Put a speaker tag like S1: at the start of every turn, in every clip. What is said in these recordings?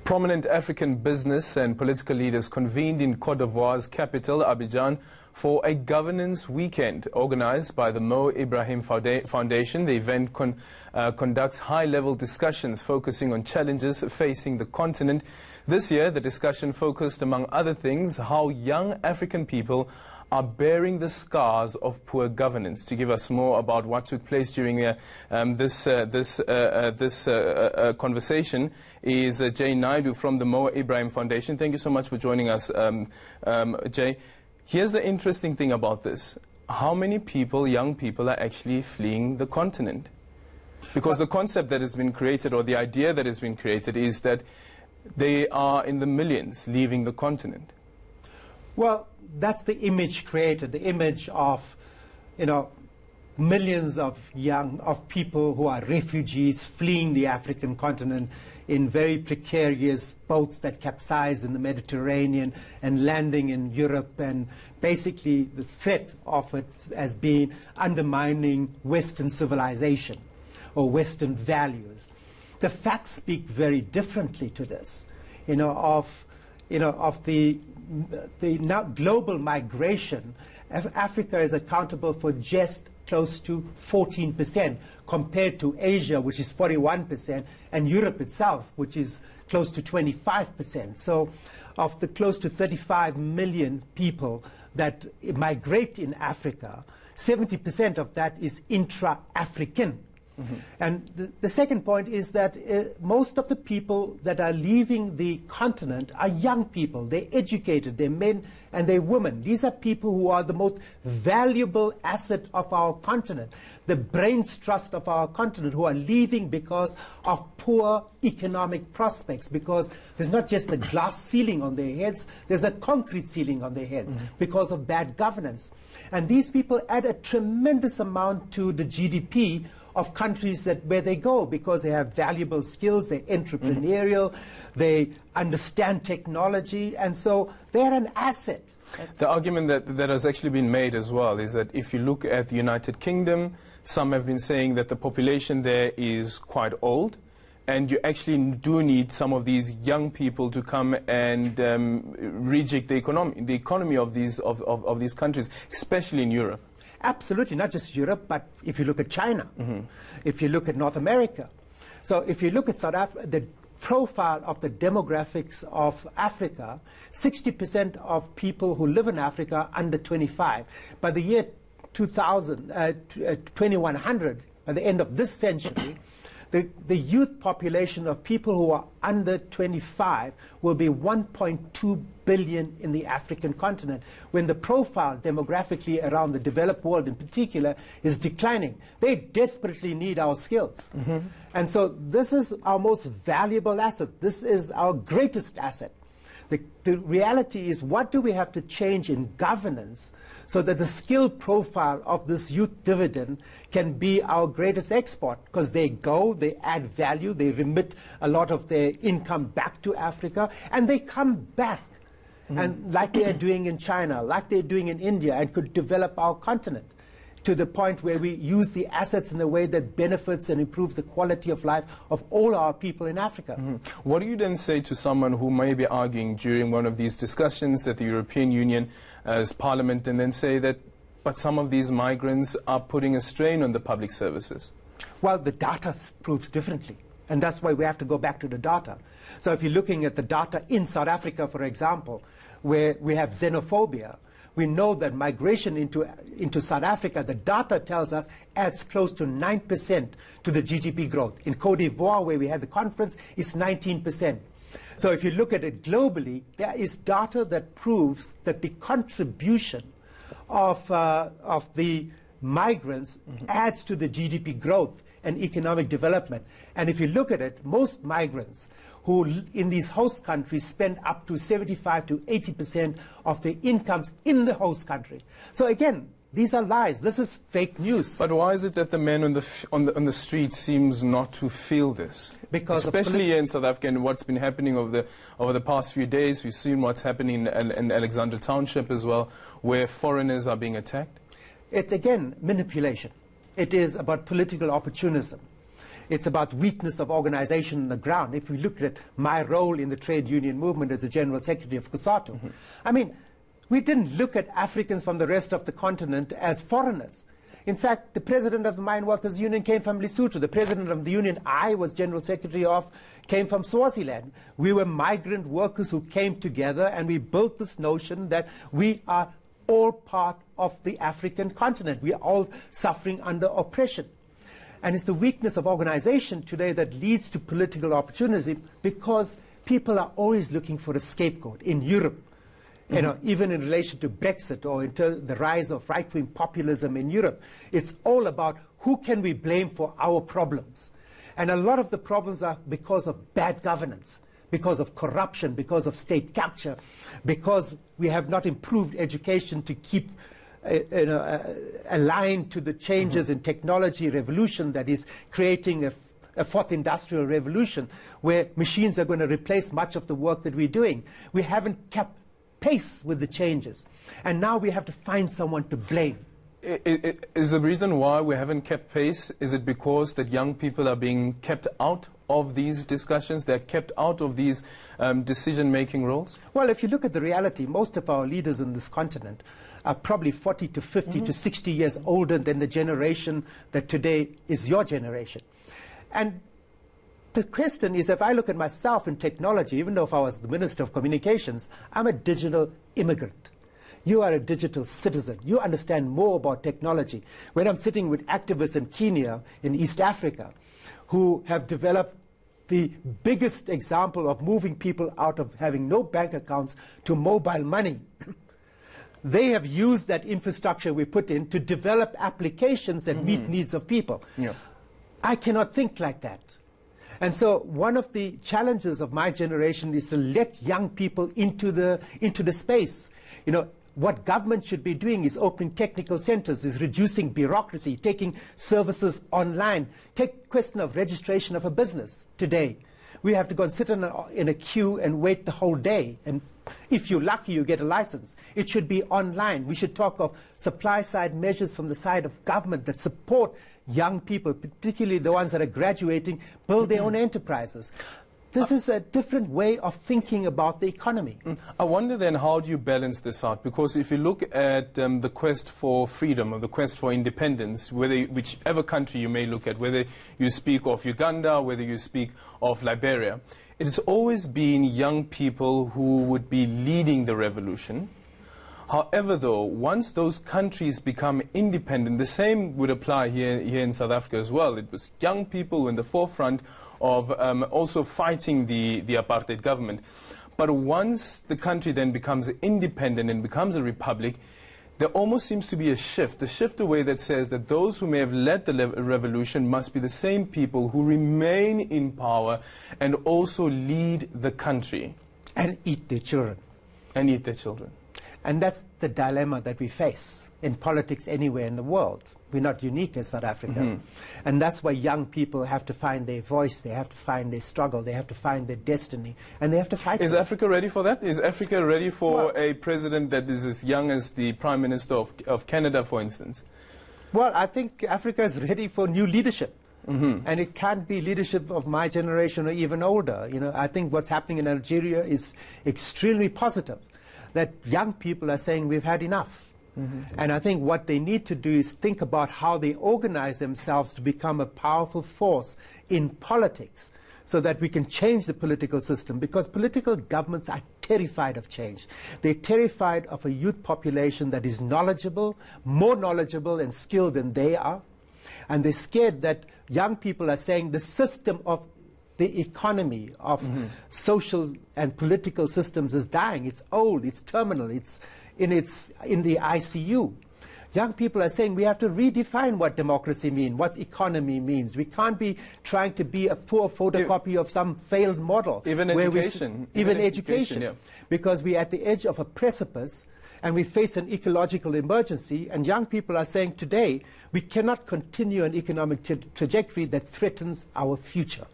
S1: Prominent African business and political leaders convened in Côte d'Ivoire's capital, Abidjan, for a governance weekend organized by the Mo Ibrahim Foundation. The event conducts high-level discussions focusing on challenges facing the continent. This year, the discussion focused, among other things, how young African people are bearing the scars of poor governance. To give us more about what took place during this conversation is Jay Naidu from the Mo Ibrahim Foundation. Thank you so much for joining us, Jay. Here's the interesting thing about this. How many people, young people, are actually fleeing the continent? Because the concept that has been created, or the idea that has been created, is that they are in the millions leaving the continent.
S2: Well, that's the image created, the image of, millions of people who are refugees fleeing the African continent in very precarious boats that capsize in the Mediterranean and landing in Europe, and basically the threat of it as being undermining Western civilization or Western values. The facts speak very differently to this, of the now global migration. Africa is accountable for just close to 14% compared to Asia, which is 41%, and Europe itself, which is close to 25%. So of the close to 35 million people that migrate in Africa, 70% of that is intra-African. Mm-hmm. And the second point is that most of the people that are leaving the continent are young people. They're educated, they're men and they're women. These are people who are the most valuable asset of our continent, the brains trust of our continent, who are leaving because of poor economic prospects, because there's not just a glass ceiling on their heads, there's a concrete ceiling on their heads, mm-hmm. because of bad governance. And these people add a tremendous amount to the GDP of countries where they go, because they have valuable skills, they're entrepreneurial, mm-hmm. they understand technology, and so they're an asset.
S1: The argument that has actually been made as well is that if you look at the United Kingdom, some have been saying that the population there is quite old, and you actually do need some of these young people to come and rejig the economy of these countries, especially in Europe.
S2: Absolutely, not just Europe, but if you look at China, mm-hmm. if you look at North America. So if you look at South Africa, the profile of the demographics of Africa, 60% of people who live in Africa are under 25. By the year 2100, by the end of this century, the youth population of people who are under 25 will be 1.2 billion in the African continent, when the profile demographically around the developed world in particular is declining. They desperately need our skills. Mm-hmm. And so this is our most valuable asset. This is our greatest asset. The reality is, what do we have to change in governance so that the skill profile of this youth dividend can be our greatest export? Because they go, they add value, they remit a lot of their income back to Africa, and they come back. Mm-hmm. And like they are doing in China, like they're doing in India, and could develop our continent to the point where we use the assets in a way that benefits and improves the quality of life of all our people in Africa.
S1: Mm-hmm. What do you then say to someone who may be arguing during one of these discussions at the European Union as Parliament, and then say that, but some of these migrants are putting a strain on the public services?
S2: Well, the data proves differently. And that's why we have to go back to the data. So if you're looking at the data in South Africa, for example, where we have xenophobia, we know that migration into South Africa, the data tells us, adds close to 9% to the GDP growth. In Côte d'Ivoire, where we had the conference, it's 19%. So if you look at it globally, there is data that proves that the contribution of the migrants, mm-hmm. adds to the GDP growth and economic development. And if you look at it, most migrants who in these host countries spend up to 75 to 80% of their incomes in the host country. So again, these are lies. This is fake news.
S1: But why is it that the men on the street seems not to feel this?
S2: Because
S1: especially in South Africa, and what's been happening over the past few days, we've seen what's happening in Alexandra Township as well, where foreigners are being attacked.
S2: It's again manipulation. It is about political opportunism. It's about weakness of organization on the ground. If we look at my role in the trade union movement as the General Secretary of COSATU, I mean, we didn't look at Africans from the rest of the continent as foreigners. In fact, the president of the Mine Workers Union came from Lesotho. The president of the union I was General Secretary of came from Swaziland. We were migrant workers who came together, and we built this notion that we are all part of the African continent. We are all suffering under oppression. And it's the weakness of organization today that leads to political opportunism, because people are always looking for a scapegoat. In Europe, you know, even in relation to Brexit or into the rise of right-wing populism in Europe, it's all about who can we blame for our problems. And a lot of the problems are because of bad governance, because of corruption, because of state capture, because we have not improved education to keep aligned to the changes in technology revolution that is creating a fourth industrial revolution, where machines are going to replace much of the work that we're doing. We haven't kept pace with the changes, and now we have to find someone to blame.
S1: Is the reason why we haven't kept pace, is it because that young people are being kept out of these discussions, they're kept out of these decision-making roles?
S2: Well, if you look at the reality, most of our leaders in this continent are probably 40 to 50 to 60 years older than the generation that today is your generation. And the question is, if I look at myself in technology, even though if I was the Minister of Communications, I'm a digital immigrant. You are a digital citizen. You understand more about technology. When I'm sitting with activists in Kenya, in East Africa, who have developed the biggest example of moving people out of having no bank accounts to mobile money, they have used that infrastructure we put in to develop applications that meet needs of people.
S1: Yeah.
S2: I cannot think like that. And so one of the challenges of my generation is to let young people into the space. You know, what government should be doing is opening technical centers, is reducing bureaucracy, taking services online. Take question of registration of a business today. We have to go and sit in a queue and wait the whole day. And if you're lucky, you get a license. It should be online. We should talk of supply-side measures from the side of government that support young people, particularly the ones that are graduating, build their own enterprises. This is a different way of thinking about the economy.
S1: I wonder then, how do you balance this out? Because if you look at the quest for freedom or the quest for independence, whichever country you may look at, whether you speak of Uganda, whether you speak of Liberia, it has always been young people who would be leading the revolution. However, though, once those countries become independent, the same would apply here in South Africa as well. It was young people in the forefront of also fighting the apartheid government. But once the country then becomes independent and becomes a republic, there almost seems to be a shift away that says that those who may have led the revolution must be the same people who remain in power and also lead the country.
S2: And eat their children.
S1: And eat their children.
S2: And that's the dilemma that we face in politics anywhere in the world. We're not unique as South Africa. And that's why young people have to find their voice, they have to find their struggle, they have to find their destiny, and they have to fight.
S1: Is Africa ready for that? Is Africa ready for a president that is as young as the Prime Minister of Canada, for instance?
S2: Well, I think Africa is ready for new leadership. And it can't be leadership of my generation or even older. You know, I think what's happening in Algeria is extremely positive, that young people are saying we've had enough. And I think what they need to do is think about how they organize themselves to become a powerful force in politics, so that we can change the political system, because political governments are terrified of change. They're terrified of a youth population that is knowledgeable, more knowledgeable and skilled than they are. And they're scared that young people are saying the system of the economy of social and political systems is dying. It's old, it's terminal, it's in the ICU. Young people are saying we have to redefine what democracy means, what economy means. We can't be trying to be a poor photocopy of some failed model.
S1: Even education.
S2: Even education.
S1: Yeah.
S2: Because we're at the edge of a precipice and we face an ecological emergency, and young people are saying today we cannot continue an economic trajectory that threatens our future.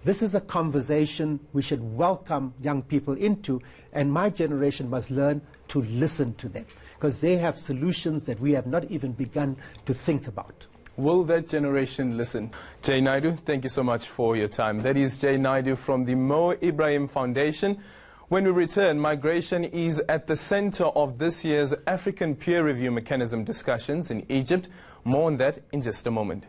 S2: This is a conversation we should welcome young people into, and my generation must learn to listen to them, because they have solutions that we have not even begun to think about.
S1: Will that generation listen? Jay Naidu, thank you so much for your time. That is Jay Naidu from the Mo Ibrahim Foundation. When we return, migration is at the center of this year's African peer review mechanism discussions in Egypt. More on that in just a moment.